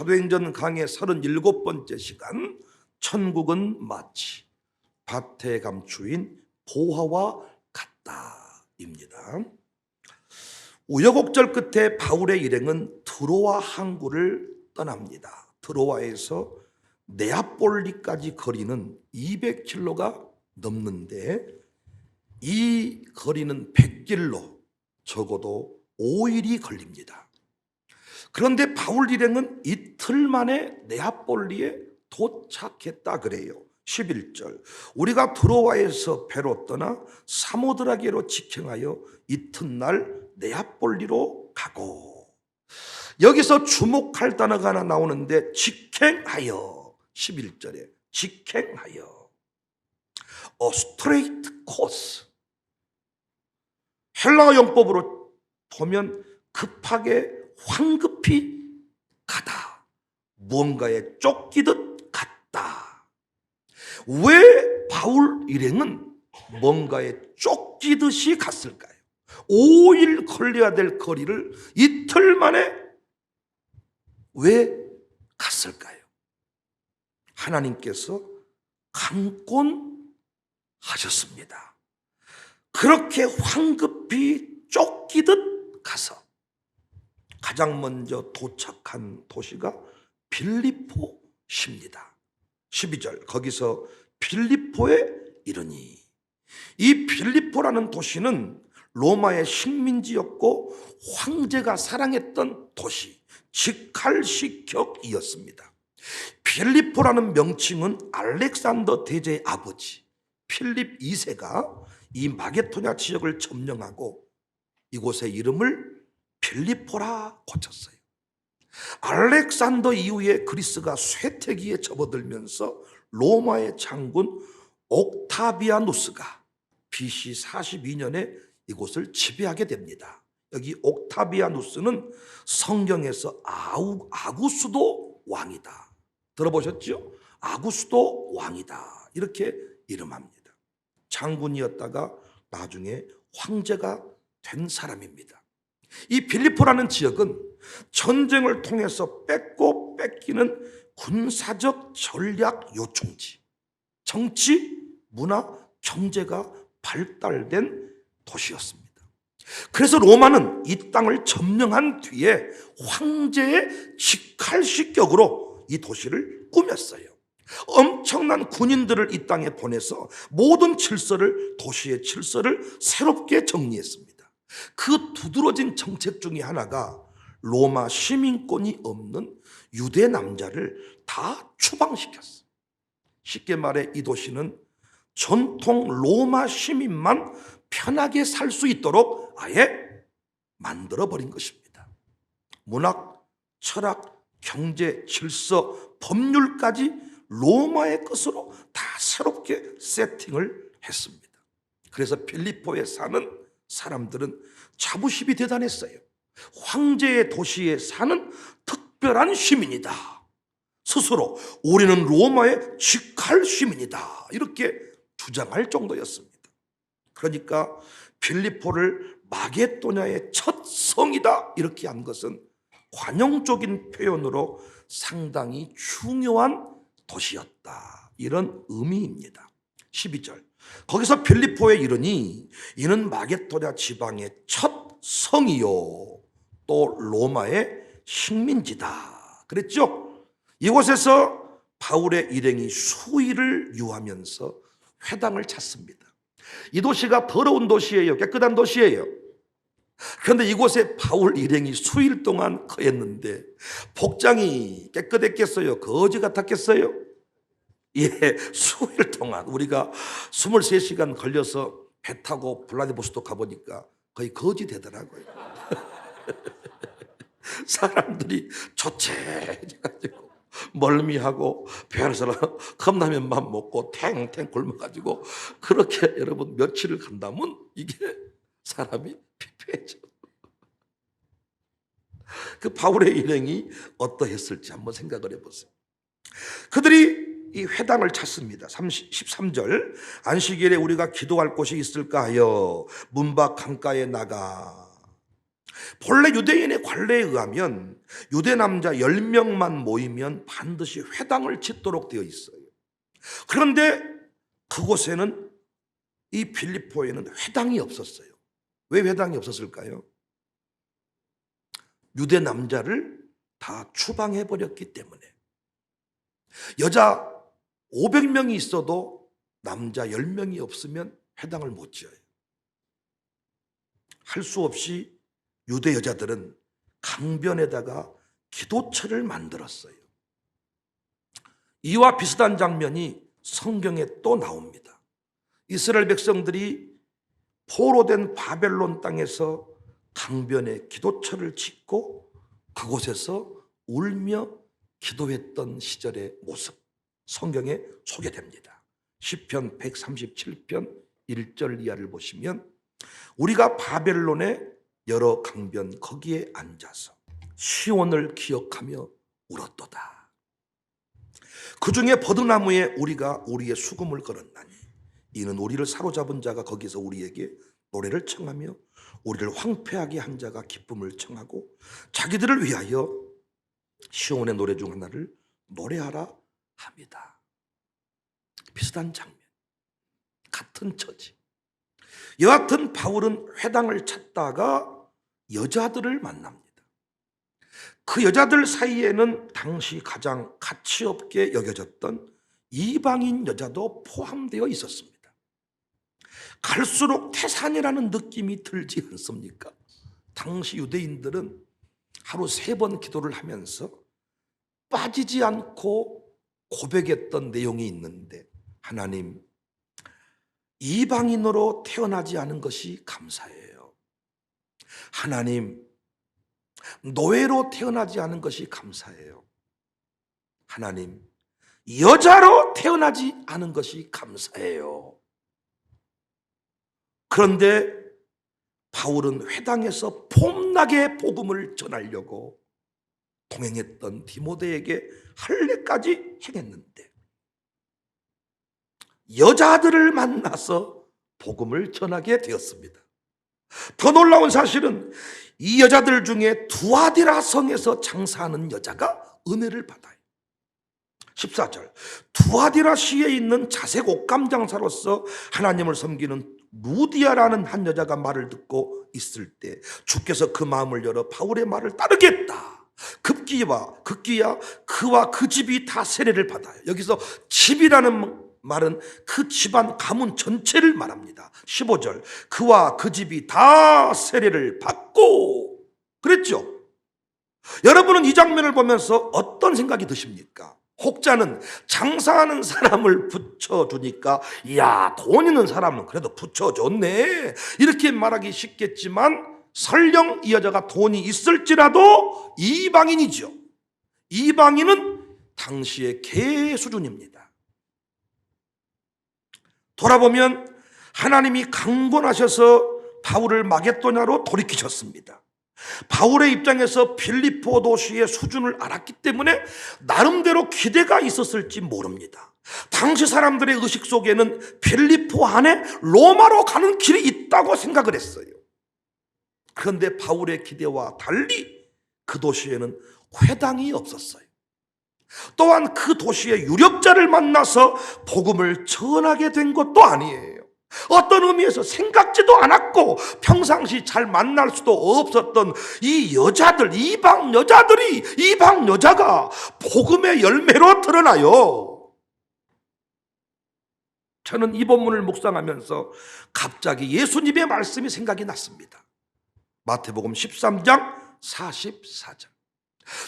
사도행전 강의 37번째 시간, 천국은 마치 밭에 감추인 보화와 같다입니다. 우여곡절 끝에 바울의 일행은 드로아 항구를 떠납니다. 드로아에서 네아폴리까지 거리는 200km가 넘는데 이 거리는 100길로 적어도 5일이 걸립니다. 그런데 바울 일행은 이틀 만에 네아폴리에 도착했다 그래요. 11절, 우리가 드로아에서 배로 떠나 사모드라게로 직행하여 이튿날 네아폴리로 가고, 여기서 주목할 단어가 하나 나오는데 직행하여, 11절에 직행하여, straight course, 헬라어 용법으로 보면 급하게 황급히 가다, 무언가에 쫓기듯 갔다. 왜 바울 일행은 뭔가에 쫓기듯이 갔을까요? 5일 걸려야 될 거리를 이틀 만에 왜 갔을까요? 하나님께서 강권하셨습니다. 그렇게 황급히 쫓기듯 가서 가장 먼저 도착한 도시가 빌립보십니다. 12절, 거기서 빌립보에 이르니, 이 빌립보라는 도시는 로마의 식민지였고 황제가 사랑했던 도시, 직할시격이었습니다. 빌립보라는 명칭은 알렉산더 대제의 아버지 필립 2세가 이 마게도냐 지역을 점령하고 이곳의 이름을 빌립보라 고쳤어요. 알렉산더 이후에 그리스가 쇠퇴기에 접어들면서 로마의 장군 옥타비아누스가 BC 42년에 이곳을 지배하게 됩니다. 여기 옥타비아누스는 성경에서 아구수도 왕이다, 들어보셨죠? 아구수도 왕이다, 이렇게 이름합니다. 장군이었다가 나중에 황제가 된 사람입니다. 이 빌립보라는 지역은 전쟁을 통해서 뺏고 뺏기는 군사적 전략 요충지, 정치, 문화, 경제가 발달된 도시였습니다. 그래서 로마는 이 땅을 점령한 뒤에 황제의 직할시격으로 이 도시를 꾸몄어요. 엄청난 군인들을 이 땅에 보내서 모든 질서를, 도시의 질서를 새롭게 정리했습니다. 그 두드러진 정책 중에 하나가 로마 시민권이 없는 유대 남자를 다 추방시켰어. 쉽게 말해 이 도시는 전통 로마 시민만 편하게 살 수 있도록 아예 만들어버린 것입니다. 문학, 철학, 경제, 질서, 법률까지 로마의 것으로 다 새롭게 세팅을 했습니다. 그래서 빌립보에 사는 사람들은 자부심이 대단했어요. 황제의 도시에 사는 특별한 시민이다. 스스로 우리는 로마의 직할 시민이다, 이렇게 주장할 정도였습니다. 그러니까 빌립보를 마게도냐의 첫 성이다 이렇게 한 것은 관용적인 표현으로 상당히 중요한 도시였다, 이런 의미입니다. 12절, 거기서 빌립보에 이르니 이는 마게도냐 지방의 첫 성이요 또 로마의 식민지다 그랬죠. 이곳에서 바울의 일행이 수일을 유하면서 회당을 찾습니다. 이 도시가 더러운 도시예요, 깨끗한 도시예요. 그런데 이곳에 바울 일행이 수일 동안 거했는데 복장이 깨끗했겠어요? 거지 같았겠어요? 예, 수일 동안 우리가 23시간 걸려서 배 타고 블라디보스토크 가보니까 거의 거지 되더라고요. 사람들이 조체해가지고 멀미하고 배에서 컵라면만 먹고 탱탱 굶어가지고 그렇게 여러분 며칠을 간다면 이게 사람이 피폐해져. 그 바울의 일행이 어떠했을지 한번 생각을 해보세요. 그들이 이 회당을 찾습니다. 13절, 안식일에 우리가 기도할 곳이 있을까 하여 문 밖 강가에 나가 본래 유대인의 관례에 의하면 유대 남자 10명만 모이면 반드시 회당을 짓도록 되어 있어요. 그런데 그곳에는, 이 빌립보에는 회당이 없었어요. 왜 회당이 없었을까요? 유대 남자를 다 추방해 버렸기 때문에. 여자 500명이 있어도 남자 10명이 없으면 회당을 못 지어요. 할 수 없이 유대 여자들은 강변에다가 기도처를 만들었어요. 이와 비슷한 장면이 성경에 또 나옵니다. 이스라엘 백성들이 포로된 바벨론 땅에서 강변에 기도처를 짓고 그곳에서 울며 기도했던 시절의 모습, 성경에 소개됩니다. 시편 137편 1절 이하를 보시면, 우리가 바벨론의 여러 강변 거기에 앉아서 시온을 기억하며 울었도다. 그 중에 버드나무에 우리가 우리의 수금을 걸었나니 이는 우리를 사로잡은 자가 거기서 우리에게 노래를 청하며 우리를 황폐하게 한 자가 기쁨을 청하고 자기들을 위하여 시온의 노래 중 하나를 노래하라 합니다. 비슷한 장면, 같은 처지. 여하튼 바울은 회당을 찾다가 여자들을 만납니다. 그 여자들 사이에는 당시 가장 가치 없게 여겨졌던 이방인 여자도 포함되어 있었습니다. 갈수록 태산이라는 느낌이 들지 않습니까? 당시 유대인들은 하루 3번 기도를 하면서 빠지지 않고 고백했던 내용이 있는데, 하나님, 이방인으로 태어나지 않은 것이 감사해요. 하나님, 노예로 태어나지 않은 것이 감사해요. 하나님, 여자로 태어나지 않은 것이 감사해요. 그런데 바울은 회당에서 폼나게 복음을 전하려고 동행했던 디모데에게 할례까지 행했는데, 여자들을 만나서 복음을 전하게 되었습니다. 더 놀라운 사실은 이 여자들 중에 두아디라 성에서 장사하는 여자가 은혜를 받아요. 14절, 두아디라 시에 있는 자색 옷감 장사로서 하나님을 섬기는 루디아라는 한 여자가 말을 듣고 있을 때 주께서 그 마음을 열어 바울의 말을 따르겠다. 급기야 그와 그 집이 다 세례를 받아요. 여기서 집이라는 말은 그 집안 가문 전체를 말합니다. 15절, 그와 그 집이 다 세례를 받고 그랬죠. 여러분은 이 장면을 보면서 어떤 생각이 드십니까? 혹자는 장사하는 사람을 붙여주니까, 이야, 돈 있는 사람은 그래도 붙여줬네, 이렇게 말하기 쉽겠지만, 설령 이 여자가 돈이 있을지라도 이방인이죠. 이방인은 당시의 개 수준입니다. 돌아보면 하나님이 강권하셔서 바울을 마게도냐로 돌이키셨습니다. 바울의 입장에서 빌립보 도시의 수준을 알았기 때문에 나름대로 기대가 있었을지 모릅니다. 당시 사람들의 의식 속에는 빌립보 안에 로마로 가는 길이 있다고 생각을 했어요. 그런데 바울의 기대와 달리 그 도시에는 회당이 없었어요. 또한 그 도시의 유력자를 만나서 복음을 전하게 된 것도 아니에요. 어떤 의미에서 생각지도 않았고 평상시 잘 만날 수도 없었던 이 여자들, 이방 여자가 복음의 열매로 드러나요. 저는 이 본문을 묵상하면서 갑자기 예수님의 말씀이 생각이 났습니다. 마태복음 13장 44절,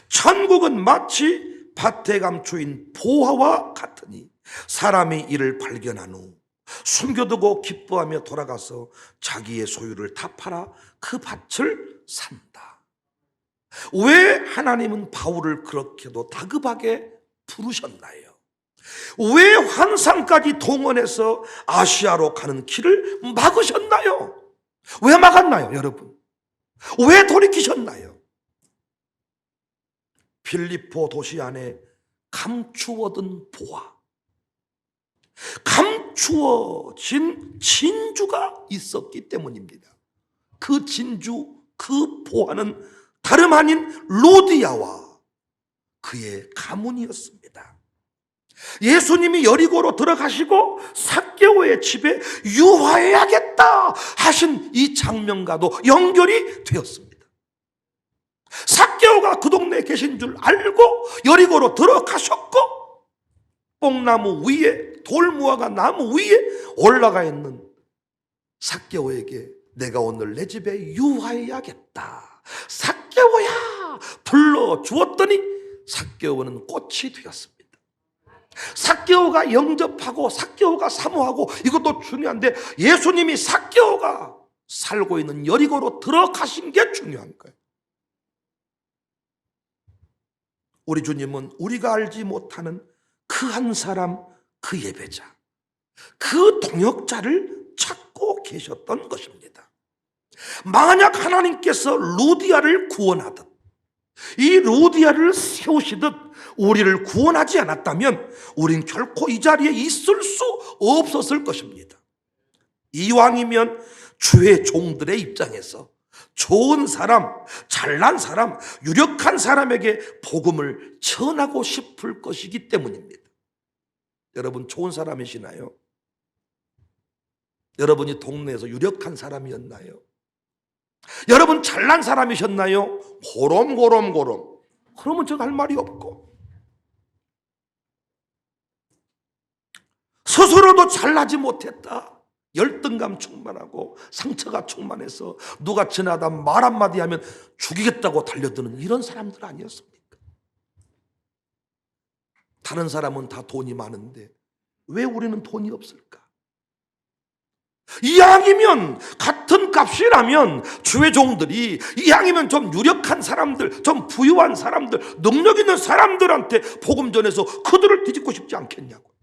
천국은 마치 밭에 감추인 보화와 같으니 사람이 이를 발견한 후 숨겨두고 기뻐하며 돌아가서 자기의 소유를 다 팔아 그 밭을 산다. 왜 하나님은 바울을 그렇게도 다급하게 부르셨나요? 왜 환상까지 동원해서 아시아로 가는 길을 막으셨나요? 왜 막았나요, 여러분? 왜 돌이키셨나요? 빌립보 도시 안에 감추어둔 보화, 감추어진 진주가 있었기 때문입니다. 그 진주 그 보아는 다름 아닌 루디아와 그의 가문이었습니다. 예수님이 여리고로 들어가시고 삭개오의 집에 유화해야겠다 하신 이 장면과도 연결이 되었습니다. 삭개오가 그 동네에 계신 줄 알고 여리고로 들어가셨고, 뽕나무 위에, 돌무화과 나무 위에 올라가 있는 삭개오에게 내가 오늘 내 집에 유화해야겠다, 삭개오야 불러주었더니 삭개오는 꽃이 되었습니다. 삭개오가 영접하고 삭개오가 사모하고, 이것도 중요한데 예수님이 삭개오가 살고 있는 여리고로 들어가신 게 중요한 거예요. 우리 주님은 우리가 알지 못하는 그 한 사람, 그 예배자, 그 동역자를 찾고 계셨던 것입니다. 만약 하나님께서 루디아를 구원하듯, 이 루디아를 세우시듯 우리를 구원하지 않았다면 우린 결코 이 자리에 있을 수 없었을 것입니다. 이왕이면 주의 종들의 입장에서 좋은 사람, 잘난 사람, 유력한 사람에게 복음을 전하고 싶을 것이기 때문입니다. 여러분 좋은 사람이시나요? 여러분이 동네에서 유력한 사람이었나요? 여러분 잘난 사람이셨나요? 고럼. 그러면 제가 할 말이 없고, 스스로도 잘나지 못했다, 열등감 충만하고 상처가 충만해서 누가 지나다 말 한마디 하면 죽이겠다고 달려드는 이런 사람들 아니었습니까? 다른 사람은 다 돈이 많은데 왜 우리는 돈이 없을까? 이왕이면, 같은 값이라면 주의 종들이, 이왕이면 좀 유력한 사람들, 좀 부유한 사람들, 능력 있는 사람들한테 복음 전해서 그들을 뒤집고 싶지 않겠냐고.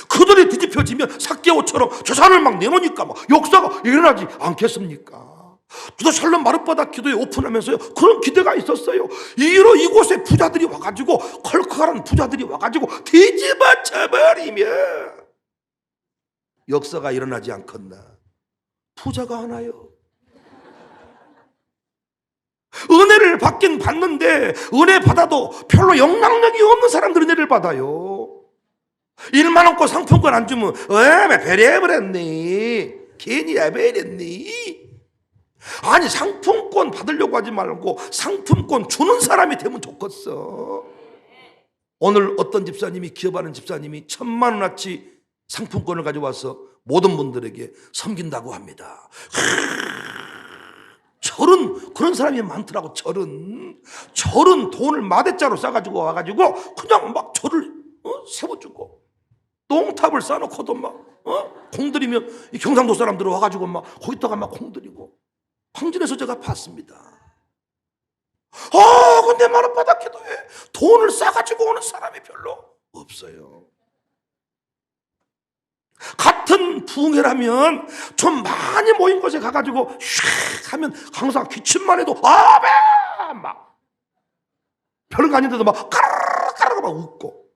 그들이 뒤집혀지면 삭개오처럼 재산을 막 내놓으니까 막 역사가 일어나지 않겠습니까? 저도 설렘 마룻바닥 기도에 오픈하면서요, 그런 기대가 있었어요. 이곳에 부자들이 와가지고, 컬컬한 부자들이 와가지고 뒤집어 쳐버리면 역사가 일어나지 않겠나. 부자가 하나요? 은혜를 받긴 받는데 은혜 받아도 별로 영향력이 없는 사람들은 은혜를 받아요. 1만 원권 상품권 안 주면 왜 배려해버렸니? 괜히 야배했니? 아니, 상품권 받으려고 하지 말고 상품권 주는 사람이 되면 좋겠어. 오늘 어떤 집사님이, 기업하는 집사님이 1,000만 원어치 상품권을 가져와서 모든 분들에게 섬긴다고 합니다. 그런 사람이 많더라고. 절은 돈을 마대자로 싸가지고 와가지고 그냥 막 절을 세워주고, 똥탑을 쌓아놓고도 막 공들이면 이 경상도 사람들 와가지고 막 거기다가 막 공들이고, 황진에서 제가 봤습니다. 근데 마룻바닥 기도에 돈을 싸가지고 오는 사람이 별로 없어요. 같은 부흥회라면 좀 많이 모인 곳에 가가지고 슉 하면 항상 기침만 해도 아멘 막 별거 아닌데도 막 까르르 막 웃고,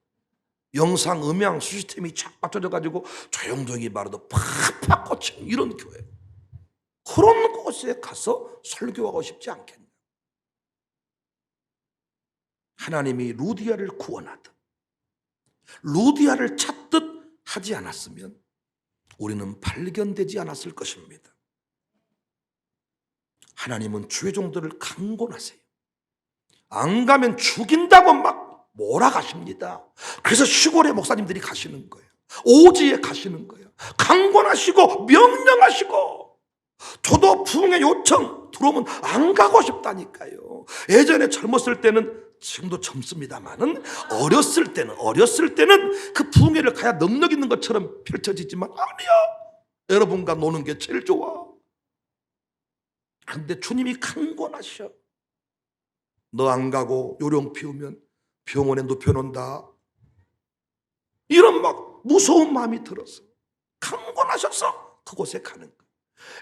영상 음향 시스템이 착 맞춰져 가지고 조용조용히 말해도 팍팍 꽂히는 이런 교회, 그런 곳에 가서 설교하고 싶지 않겠냐. 하나님이 루디아를 구원하듯, 루디아를 찾듯 하지 않았으면 우리는 발견되지 않았을 것입니다. 하나님은 주의 종들을 강권하세요. 안 가면 죽인다고 막 몰아가십니다. 그래서 시골에 목사님들이 가시는 거예요. 오지에 가시는 거예요. 강권하시고 명령하시고, 저도 부흥의 요청 들어오면 안 가고 싶다니까요. 예전에 젊었을 때는, 지금도 젊습니다만은 어렸을 때는 그 부흥회를 가야 능력 있는 것처럼 펼쳐지지만 아니야, 여러분과 노는 게 제일 좋아. 그런데 주님이 강권하셔. 너 안 가고 요령 피우면 병원에 눕혀놓는다, 이런 막 무서운 마음이 들어서 강권하셔서 그곳에 가는 거예요.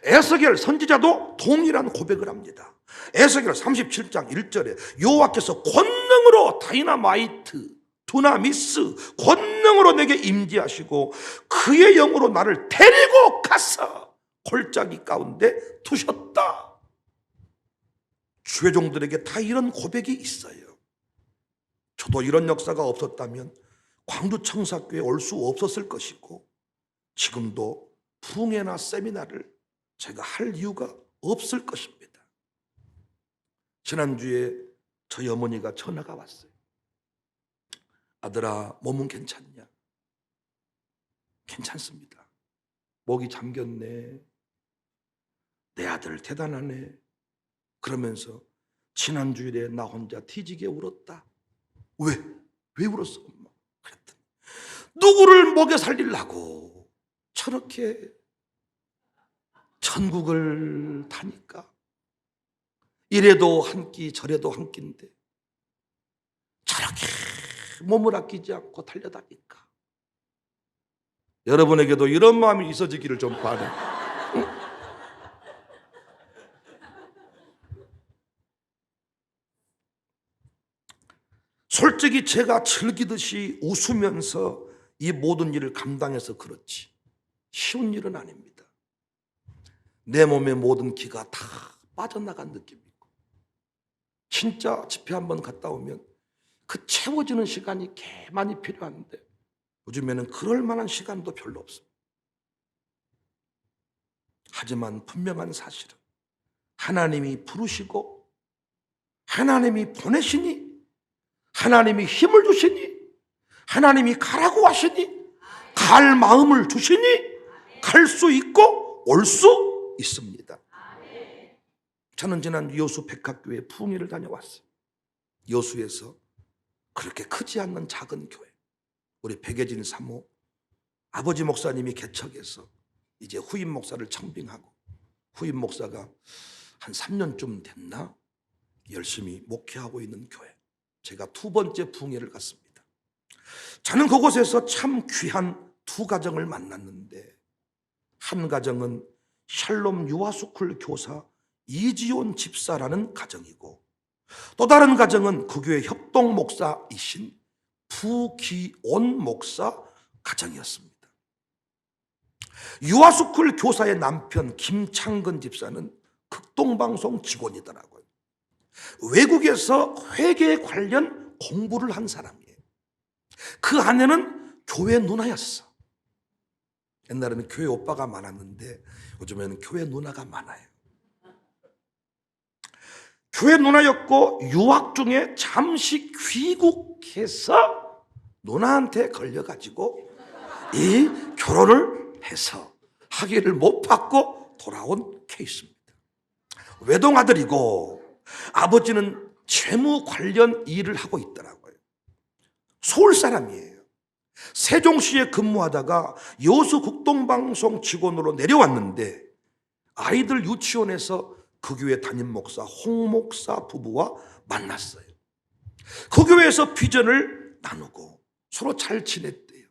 에스겔 선지자도 동일한 고백을 합니다. 에스겔 37장 1절에 여호와께서 권능으로 다이나마이트, 두나미스 권능으로 내게 임재하시고 그의 영으로 나를 데리고 가서 골짜기 가운데 두셨다. 주의 종들에게 다 이런 고백이 있어요. 저도 이런 역사가 없었다면 광주청사교회에 올 수 없었을 것이고 지금도 부흥회나 세미나를 제가 할 이유가 없을 것입니다. 지난주에 저희 어머니가 전화가 왔어요. 아들아, 몸은 괜찮냐? 괜찮습니다. 목이 잠겼네. 내 아들 대단하네. 그러면서 지난주일에 나 혼자 뒤지게 울었다. 왜 울었어 엄마? 그랬더니 누구를 먹여 살리려고 저렇게 천국을 타니까 이래도 한 끼 저래도 한 끼인데 저렇게 몸을 아끼지 않고 달려다니까. 여러분에게도 이런 마음이 있어지기를 좀 바라요. 솔직히 제가 즐기듯이 웃으면서 이 모든 일을 감당해서 그렇지 쉬운 일은 아닙니다. 내 몸의 모든 기가 다 빠져나간 느낌이고 진짜 집회 한번 갔다 오면 그 채워지는 시간이 꽤 많이 필요한데 요즘에는 그럴 만한 시간도 별로 없습니다. 하지만 분명한 사실은 하나님이 부르시고 하나님이 보내시니 하나님이 힘을 주시니 하나님이 가라고 하시니 갈 마음을 주시니 갈 수 있고 올 수 있습니다. 저는 지난 여수 백학교회 부흥회를 다녀왔어요. 여수에서 그렇게 크지 않는 작은 교회, 우리 백예진 사모 아버지 목사님이 개척해서 이제 후임 목사를 청빙하고 후임 목사가 한 3년쯤 됐나 열심히 목회하고 있는 교회, 제가 두 번째 부흥회를 갔습니다. 저는 그곳에서 참 귀한 두 가정을 만났는데 한 가정은 샬롬 유아스쿨 교사 이지온 집사라는 가정이고 또 다른 가정은 그 교회 협동 목사이신 부기온 목사 가정이었습니다. 유아스쿨 교사의 남편 김창근 집사는 극동방송 직원이더라고요. 외국에서 회계 관련 공부를 한 사람이에요. 그 아내는 교회 누나였어. 옛날에는 교회 오빠가 많았는데 요즘에는 교회 누나가 많아요. 교회 누나였고 유학 중에 잠시 귀국해서 누나한테 걸려가지고 이 결혼을 해서 학위를 못 받고 돌아온 케이스입니다. 외동아들이고 아버지는 재무 관련 일을 하고 있더라고요. 서울 사람이에요. 세종시에 근무하다가 여수 극동방송 직원으로 내려왔는데 아이들 유치원에서 그 교회 담임 목사 홍 목사 부부와 만났어요. 그 교회에서 비전을 나누고 서로 잘 지냈대요.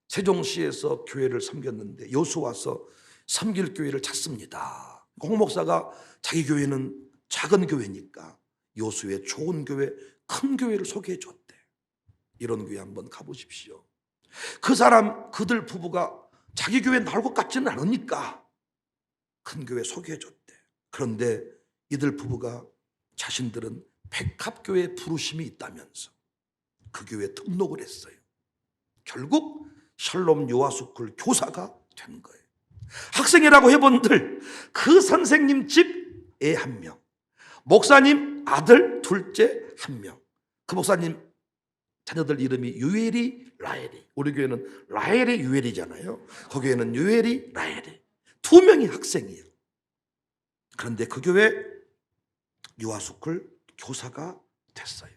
세종시에서 교회를 섬겼는데 여수 와서 섬길 교회를 찾습니다. 홍 목사가 자기 교회는 작은 교회니까 여수의 좋은 교회, 큰 교회를 소개해 줬대. 이런 교회 한번 가보십시오. 그 사람, 그들 부부가 자기 교회 나올 것 같지는 않으니까 큰 교회 소개해 줬대. 그런데 이들 부부가 자신들은 백합교회 부르심이 있다면서 그 교회에 등록을 했어요. 결국 샬롬 유아스쿨 교사가 된 거예요. 학생이라고 해본들 그 선생님 집 애 한 명, 목사님 아들 둘째 한 명, 그 목사님 자녀들 이름이 유엘이 라엘이, 우리 교회는 라엘이 유엘이잖아요. 거기에는 유엘이 라엘이, 두 명이 학생이에요. 그런데 그 교회 유아스쿨 교사가 됐어요.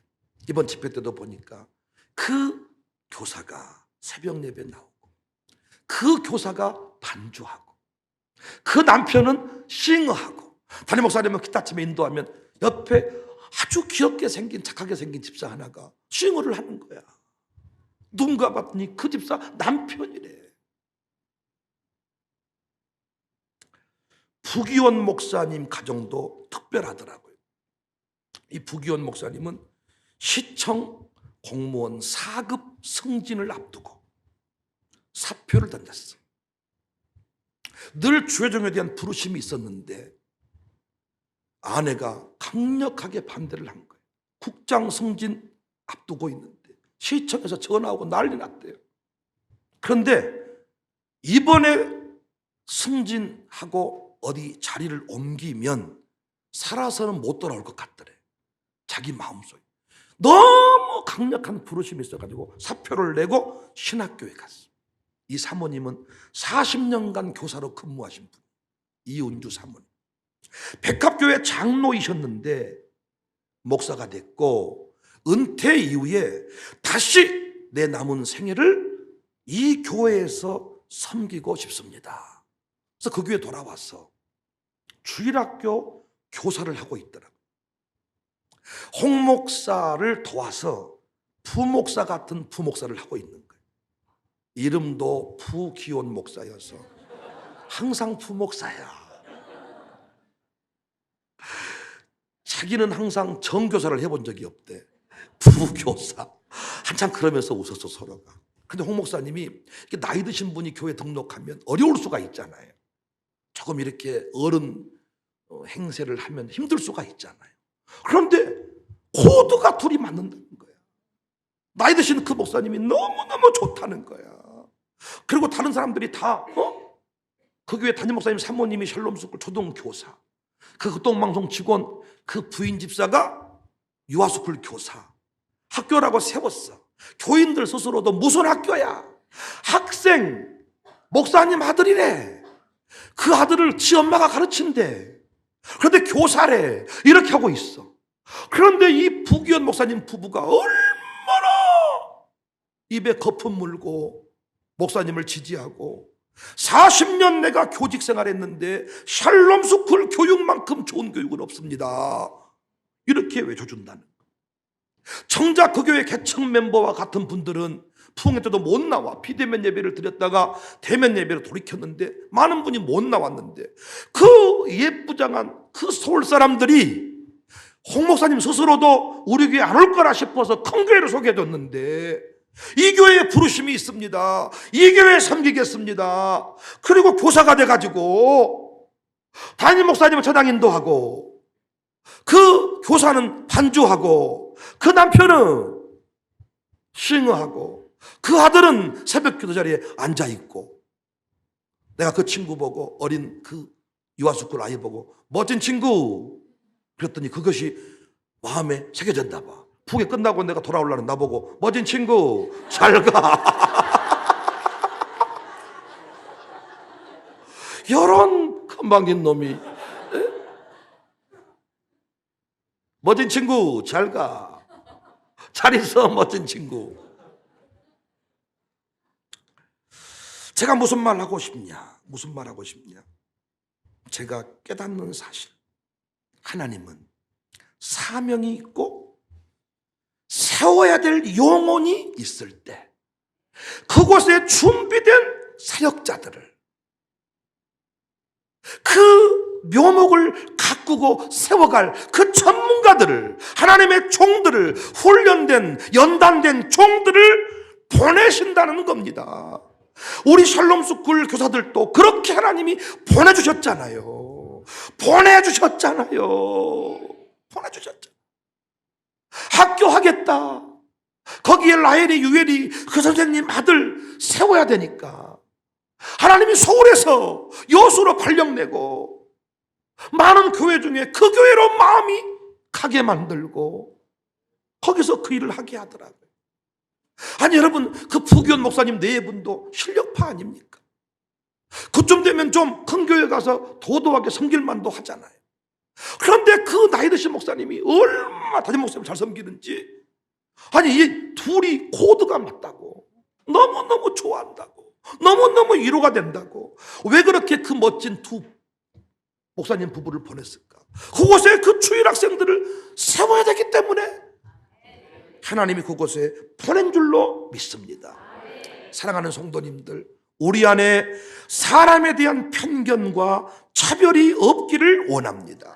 이번 집회 때도 보니까 그 교사가 새벽 예배 나오고 그 교사가 반주하고 그 남편은 싱어하고 담임 목사님은 기타 치며 인도하면 옆에 아주 귀엽게 생긴 착하게 생긴 집사 하나가 싱어를 하는 거야. 누군가 봤더니 그 집사 남편이래. 부기원 목사님 가정도 특별하더라고요. 이 부기원 목사님은 시청 공무원 4급 승진을 앞두고 사표를 던졌어. 늘 주의종에 대한 부르심이 있었는데 아내가 강력하게 반대를 한 거예요. 국장 승진 앞두고 있는데 시청에서 전화 오고 난리 났대요. 그런데 이번에 승진하고 어디 자리를 옮기면 살아서는 못 돌아올 것 같더래. 자기 마음속에 너무 강력한 부르심이 있어가지고 사표를 내고 신학교에 갔어. 이 사모님은 40년간 교사로 근무하신 분, 이은주 사모님. 백합교회 장로이셨는데 목사가 됐고 은퇴 이후에 다시 내 남은 생애를 이 교회에서 섬기고 싶습니다. 그래서 그 교회 돌아와서 주일학교 교사를 하고 있더라고요. 홍 목사를 도와서 부목사 같은 부목사를 하고 있는 거예요. 이름도 부기온 목사여서 항상 부목사야. 자기는 항상 정교사를 해본 적이 없대. 부교사. 한참 그러면서 웃었어 서로가. 근데 홍 목사님이 이렇게 나이 드신 분이 교회 등록하면 어려울 수가 있잖아요. 조금 이렇게 어른 행세를 하면 힘들 수가 있잖아요. 그런데 코드가 둘이 맞는다는 거야. 나이 드신 그 목사님이 너무너무 좋다는 거야. 그리고 다른 사람들이 다 그 교회 담임 목사님 사모님이 샬롬스쿨 초등교사, 그 극동방송 직원 그 부인 집사가 유아스쿨 교사, 학교라고 세웠어. 교인들 스스로도 무슨 학교야? 학생 목사님 아들이래. 그 아들을 지 엄마가 가르친대. 그런데 교사래. 이렇게 하고 있어. 그런데 이 부기현 목사님 부부가 얼마나 입에 거품 물고 목사님을 지지하고 40년 내가 교직 생활했는데 샬롬스쿨 교육만큼 좋은 교육은 없습니다. 이렇게 외쳐준다는 거예요. 정작 그 교회 개척 멤버와 같은 분들은 부흥회 때도 못 나와. 비대면 예배를 드렸다가 대면 예배로 돌이켰는데 많은 분이 못 나왔는데 그 예쁘장한 그 서울 사람들이 홍 목사님 스스로도 우리 교회 안 올 거라 싶어서 큰 교회를 소개해줬는데 이 교회에 부르심이 있습니다. 이 교회에 섬기겠습니다. 그리고 교사가 돼가지고 담임 목사님은 전당 인도하고 그 교사는 반주하고 그 남편은 싱어하고 그 아들은 새벽 기도 자리에 앉아있고 내가 그 친구 보고 어린 그 유아스쿨 아이 보고 멋진 친구 그랬더니 그것이 마음에 새겨졌나 봐. 부흥회 끝나고 내가 돌아오려는 나보고 멋진 친구 잘 가. 이런 건방진 놈이 멋진 친구 잘 가. 잘 있어 멋진 친구. 제가 무슨 말 하고 싶냐? 무슨 말 하고 싶냐? 제가 깨닫는 사실. 하나님은 사명이 있고 세워야 될 영혼이 있을 때 그곳에 준비된 사역자들을 그 묘목을 가꾸고 세워갈 그 전문가들을 하나님의 종들을 훈련된 연단된 종들을 보내신다는 겁니다. 우리 샬롬스쿨 교사들도 그렇게 하나님이 보내주셨잖아요. 보내주셨잖아요. 학교 하겠다. 거기에 라헬이 유엘이 그 선생님 아들 세워야 되니까 하나님이 서울에서 여수로 발령내고 많은 교회 중에 그 교회로 마음이 가게 만들고 거기서 그 일을 하게 하더라고요. 아니 여러분 그 부기현 목사님 네 분도 실력파 아닙니까? 그쯤 되면 좀 큰 교회 가서 도도하게 섬길 만도 하잖아요. 그런데 그 나이 드신 목사님이 얼마나 담임 목사님을 잘 섬기는지 아니 이 둘이 코드가 맞다고 너무너무 좋아한다고 너무너무 위로가 된다고 왜 그렇게 그 멋진 두 목사님 부부를 보냈을까? 그곳에 그 주일 학생들을 세워야 되기 때문에 하나님이 그곳에 보낸 줄로 믿습니다. 사랑하는 성도님들 우리 안에 사람에 대한 편견과 차별이 없기를 원합니다.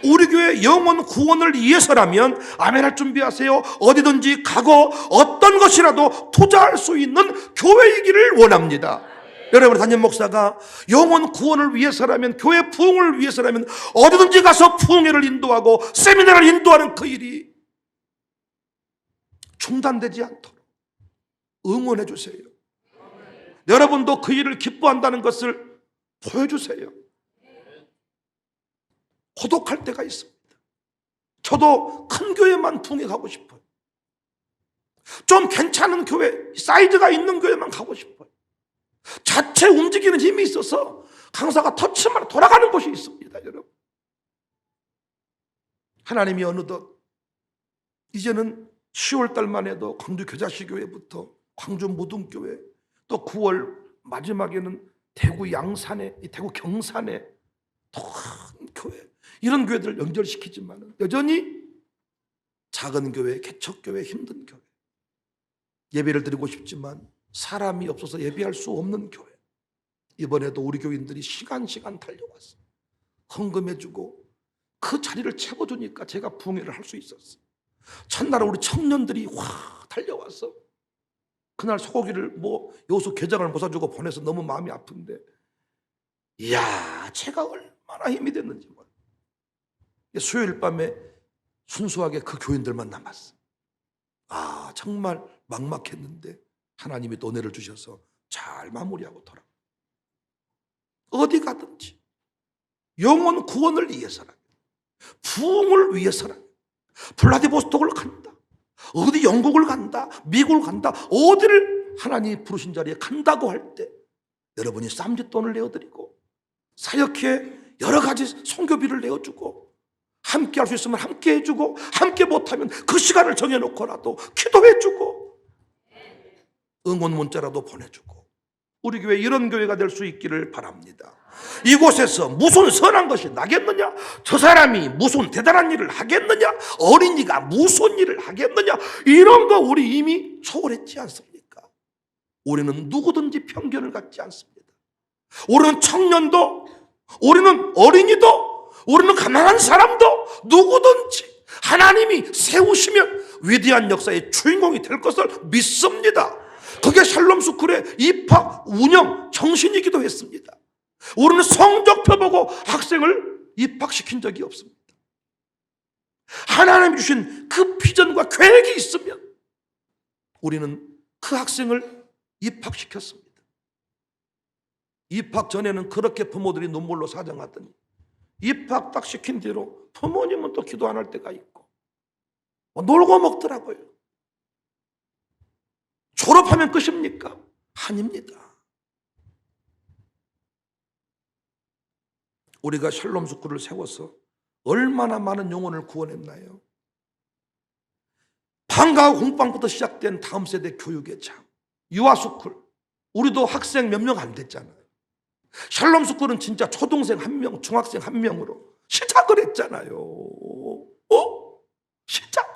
우리 교회 영혼 구원을 위해서라면 아멘 할 준비하세요. 어디든지 가고 어떤 것이라도 투자할 수 있는 교회이기를 원합니다. 여러분, 담임 목사가 영혼 구원을 위해서라면, 교회 부흥을 위해서라면 어디든지 가서 부흥회를 인도하고 세미나를 인도하는 그 일이 중단되지 않도록 응원해 주세요. 여러분도 그 일을 기뻐한다는 것을 보여주세요. 고독할 때가 있습니다. 저도 큰 교회만 부흥회 가고 싶어요. 좀 괜찮은 교회, 사이즈가 있는 교회만 가고 싶어요. 자체 움직이는 힘이 있어서 강사가 터치만 돌아가는 곳이 있습니다, 여러분. 하나님이 어느덧 이제는 10월 달만 해도 광주 교자시교회부터 광주 무등교회, 또 9월 마지막에는 대구 양산에, 대구 경산에 큰 교회, 이런 교회들을 연결시키지만 여전히 작은 교회, 개척교회, 힘든 교회, 예배를 드리고 싶지만 사람이 없어서 예배할 수 없는 교회. 이번에도 우리 교인들이 시간 달려왔어요. 헌금해주고 그 자리를 채워주니까 제가 부흥회를 할 수 있었어요. 첫날에 우리 청년들이 달려와서 그날 소고기를 여수 게장을 못 사주고 보내서 너무 마음이 아픈데, 이야, 제가 얼마나 힘이 됐는지 몰라요. 수요일 밤에 순수하게 그 교인들만 남았어. 아, 정말 막막했는데 하나님이 또 은혜를 주셔서 잘 마무리하고 돌아가. 어디 가든지 영혼 구원을 위해서라면, 부흥을 위해서라면, 블라디보스톡을 간다, 어디 영국을 간다, 미국을 간다, 어디를 하나님이 부르신 자리에 간다고 할 때 여러분이 쌈짓돈을 내어드리고 사역회 여러 가지 선교비를 내어주고 함께 할 수 있으면 함께 해주고, 함께 못하면 그 시간을 정해놓고라도 기도해주고 응원 문자라도 보내주고, 우리 교회 이런 교회가 될 수 있기를 바랍니다. 이곳에서 무슨 선한 것이 나겠느냐? 저 사람이 무슨 대단한 일을 하겠느냐? 어린이가 무슨 일을 하겠느냐? 이런 거 우리 이미 초월했지 않습니까? 우리는 누구든지 편견을 갖지 않습니다. 우리는 청년도, 우리는 어린이도, 우리는 가난한 사람도 누구든지 하나님이 세우시면 위대한 역사의 주인공이 될 것을 믿습니다. 그게 샬롬 스쿨의 입학 운영 정신이기도 했습니다. 우리는 성적표 보고 학생을 입학시킨 적이 없습니다. 하나님 주신 그 비전과 계획이 있으면 우리는 그 학생을 입학시켰습니다. 입학 전에는 그렇게 부모들이 눈물로 사정하더니 입학 딱 시킨 뒤로 부모님은 또 기도 안 할 때가 있고 놀고 먹더라고요. 졸업하면 끝입니까? 아닙니다. 우리가 샬롬 스쿨을 세워서 얼마나 많은 영혼을 구원했나요? 방과후 공방부터 시작된 다음 세대 교육의 장, 유아 스쿨, 우리도 학생 몇 명 안 됐잖아요. 샬롬 스쿨은 진짜 초등생 1명, 중학생 1명으로 시작을 했잖아요. 시작.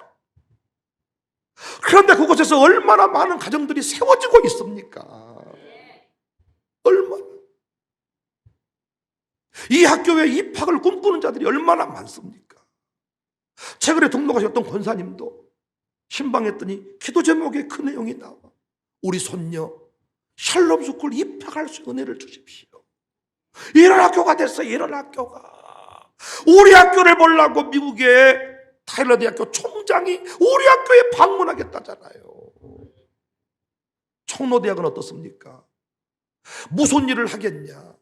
그런데 그곳에서 얼마나 많은 가정들이 세워지고 있습니까? 얼마나. 이 학교에 입학을 꿈꾸는 자들이 얼마나 많습니까? 최근에 등록하셨던 권사님도 신방했더니 기도 제목에 그 내용이 나와. 우리 손녀 샬롬 스쿨 입학할 수 은혜를 주십시오. 이런 학교가 됐어요. 이런 학교가. 우리 학교를 보려고 미국의 타일러 대학교 총장이 우리 학교에 방문하겠다잖아요. 총로대학은 어떻습니까? 무슨 일을 하겠냐?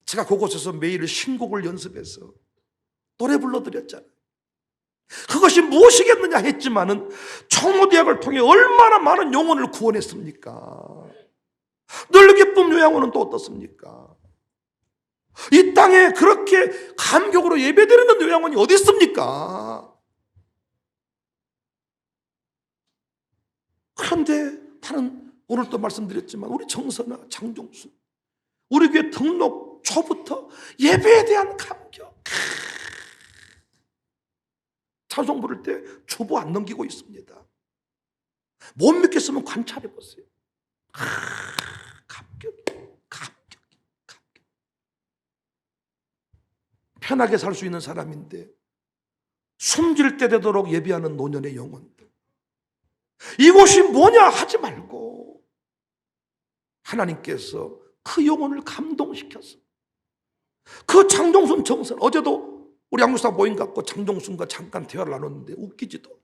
제가 그곳에서 매일 신곡을 연습해서 노래 불러드렸잖아요. 그것이 무엇이겠느냐 했지만은 총로대학을 통해 얼마나 많은 영혼을 구원했습니까? 늘 기쁨 요양원은 또 어떻습니까? 이 땅에 그렇게 감격으로 예배드리는 요양원이 어디 있습니까? 그런데 다른, 오늘 또 말씀드렸지만 우리 정선아, 장종수, 우리 교회 등록 초부터 예배에 대한 감격, 찬송 부를 때 주보 안 넘기고 있습니다. 못 믿겠으면 관찰해 보세요. 감격. 편하게 살 수 있는 사람인데 숨질 때 되도록 예배하는 노년의 영혼들, 이곳이 뭐냐 하지 말고 하나님께서 그 영혼을 감동시켰어. 그 장종순 정선, 어제도 우리 양육사 모임 갖고 장종순과 잠깐 대화를 나눴는데 웃기지도.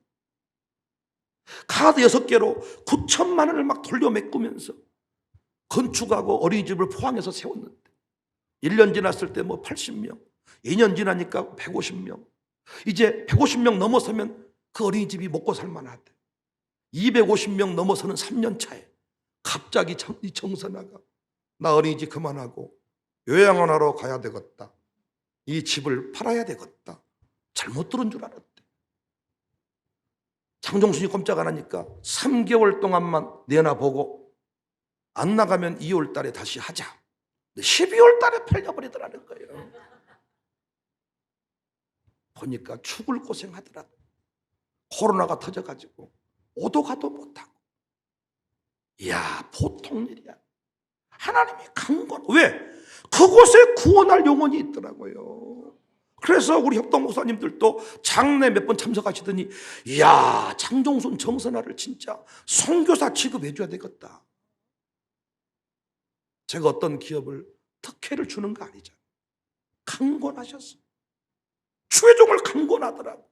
카드 6개로 9천만 원을 막 돌려 메꾸면서 건축하고 어린이집을 포항에서 세웠는데 1년 지났을 때 뭐 80명, 2년 지나니까 150명, 이제 150명 넘어서면 그 어린이집이 먹고 살만하대. 250명 넘어서는 3년 차에 갑자기 이 정선아가 나 어린이집 그만하고 요양원 하러 가야 되겠다. 이 집을 팔아야 되겠다. 잘못 들은 줄 알았대. 장종순이 꼼짝 안 하니까 3개월 동안만 내놔보고 안 나가면 2월 달에 다시 하자. 12월 달에 팔려버리더라는 거예요. 보니까 죽을 고생하더라고. 코로나가 터져가지고 오도 가도 못하고. 이야, 보통 일이야. 하나님이 강권. 왜? 그곳에 구원할 영혼이 있더라고요. 그래서 우리 협동 목사님들도 장례 몇 번 참석하시더니 이야, 장종순 정선아를 진짜 선교사 취급해 줘야 되겠다. 제가 어떤 기업을 특혜를 주는 거 아니잖아요. 강권하셨어요. 추회종을 강권하더라고.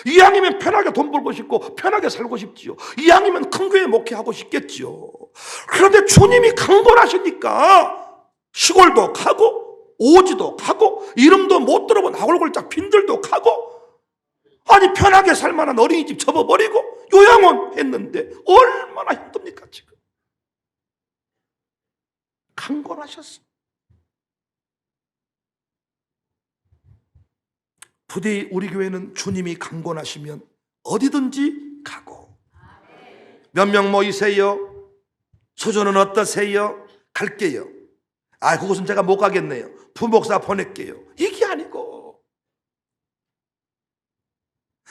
이왕이면 편하게 돈 벌고 싶고 편하게 살고 싶지요. 이왕이면 큰 교회 목회하고 싶겠지요. 그런데 주님이 강권하시니까 시골도 가고 오지도 가고 이름도 못 들어본 아골골짝 빈들도 가고, 아니 편하게 살만한 어린이집 접어버리고 요양원 했는데 얼마나 힘듭니까 지금. 강권하셨어. 부디 우리 교회는 주님이 강권하시면 어디든지 가고. 몇 명 모이세요? 수조는 어떠세요? 갈게요. 아, 그곳은 제가 못 가겠네요. 부목사 보낼게요. 이게 아니고,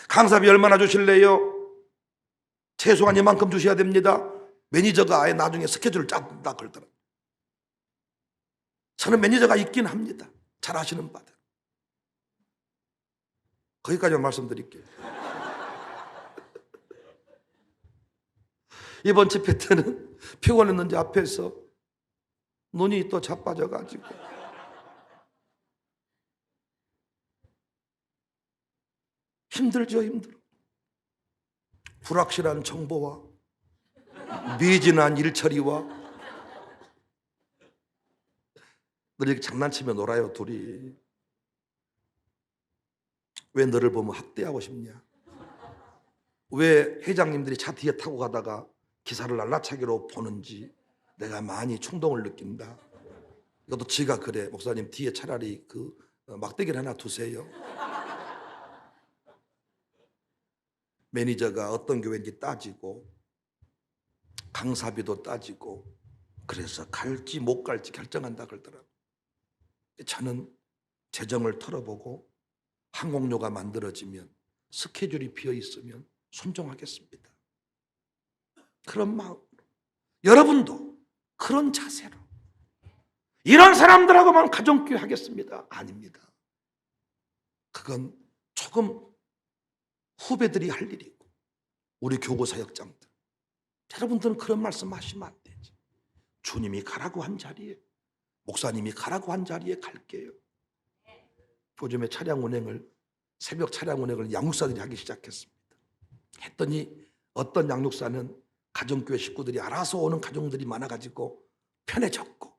강사비 얼마나 주실래요? 최소한 이만큼 주셔야 됩니다. 매니저가 아예 나중에 스케줄을 짠다 그러더라. 저는 매니저가 있긴 합니다. 잘 아시는 바들. 거기까지만 말씀드릴게요. 이번 집회 때는 피곤했는지 앞에서 눈이 또 자빠져가지고 힘들죠, 힘들어. 불확실한 정보와 미진한 일처리와 늘 이렇게 장난치며 놀아요, 둘이. 왜 너를 보면 학대하고 싶냐? 왜 회장님들이 차 뒤에 타고 가다가 기사를 날라차기로 보는지 내가 많이 충동을 느낀다. 이것도 지가 그래. 목사님 뒤에 차라리 그 막대기를 하나 두세요. 매니저가 어떤 교회인지 따지고 강사비도 따지고 그래서 갈지 못 갈지 결정한다 그러더라고요. 저는 재정을 털어보고 항공료가 만들어지면 스케줄이 비어 있으면 순종하겠습니다. 그런 마음으로 여러분도 그런 자세로 이런 사람들하고만 가정교회 하겠습니다. 아닙니다. 그건 조금 후배들이 할 일이고 우리 교구사역장들, 여러분들은 그런 말씀 하시면 안 되지. 주님이 가라고 한 자리에, 목사님이 가라고 한 자리에 갈게요. 요즘에 차량 운행을, 새벽 차량 운행을 양육사들이 하기 시작했습니다. 했더니 어떤 양육사는 가정교회 식구들이 알아서 오는 가정들이 많아가지고 편해졌고,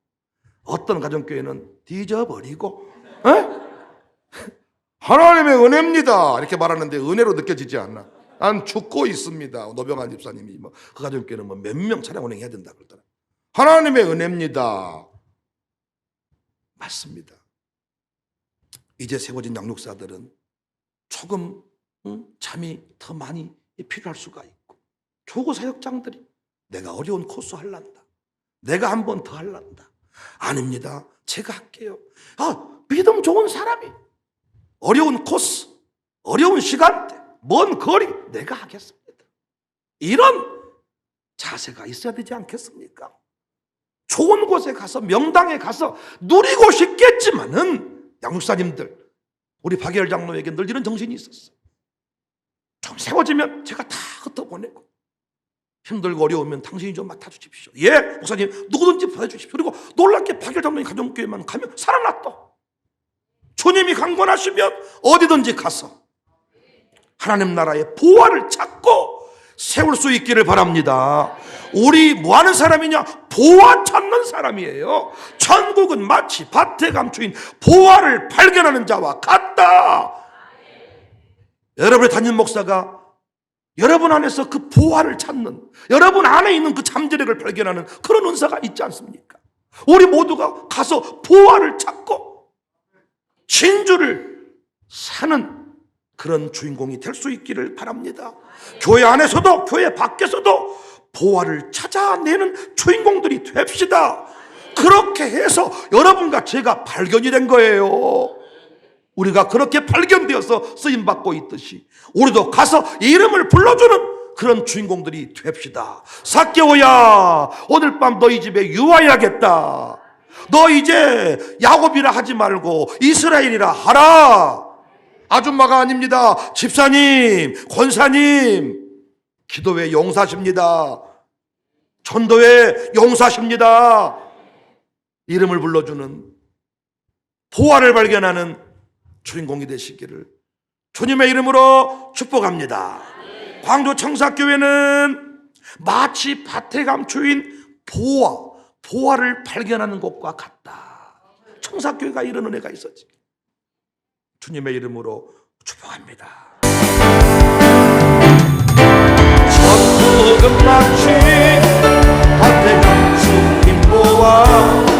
어떤 가정교회는 뒤져버리고, 하나님의 은혜입니다 이렇게 말하는데 은혜로 느껴지지 않나? 난 죽고 있습니다. 노병환 집사님이 그 가정교회는 몇 명 차량 운행해야 된다 그러더라. 하나님의 은혜입니다. 맞습니다. 이제 세워진 양육사들은 조금 잠이 더 많이 필요할 수가 있고, 교구사역장들이 내가 어려운 코스 할란다, 내가 한 번 더 할란다. 아닙니다. 제가 할게요. 믿음 좋은 사람이 어려운 코스, 어려운 시간대, 먼 거리 내가 하겠습니다. 이런 자세가 있어야 되지 않겠습니까? 좋은 곳에 가서, 명당에 가서 누리고 싶겠지만은 양육사님들, 우리 박예열 장로에게 늘 이런 정신이 있었어요. 좀 세워지면 제가 다 흩어보내고 힘들고 어려우면 당신이 좀 맡아주십시오. 예, 목사님 누구든지 보내주십시오. 그리고 놀랍게 박열장로님 가정교회만 가면 살아났다. 주님이 강권하시면 어디든지 가서 하나님 나라의 보화를 찾고 세울 수 있기를 바랍니다. 우리 뭐 하는 사람이냐? 보화 찾는 사람이에요. 천국은 마치 밭에 감추인 보화를 발견하는 자와 같다. 여러분의 담임 목사가 여러분 안에서 그 보화를 찾는, 여러분 안에 있는 그 잠재력을 발견하는 그런 은사가 있지 않습니까? 우리 모두가 가서 보화를 찾고 진주를 사는 그런 주인공이 될 수 있기를 바랍니다. 교회 안에서도 교회 밖에서도 보화를 찾아내는 주인공들이 됩시다. 그렇게 해서 여러분과 제가 발견이 된 거예요. 우리가 그렇게 발견되어서 쓰임받고 있듯이 우리도 가서 이름을 불러주는 그런 주인공들이 됩시다. 삭개오야, 오늘 밤 너희 집에 유하야겠다. 너 이제 야곱이라 하지 말고 이스라엘이라 하라. 아줌마가 아닙니다. 집사님, 권사님, 기도회 용사십니다. 전도회 용사십니다. 이름을 불러주는, 보화를 발견하는 주인공이 되시기를 주님의 이름으로 축복합니다. 광주 청사교회는 마치 밭에 감추인 보화를 발견하는 것과 같다. 청사교회가 이런 은혜가 있었지. 주님의 이름으로 축복합니다. 천국은 마치 밭에 감춘 보화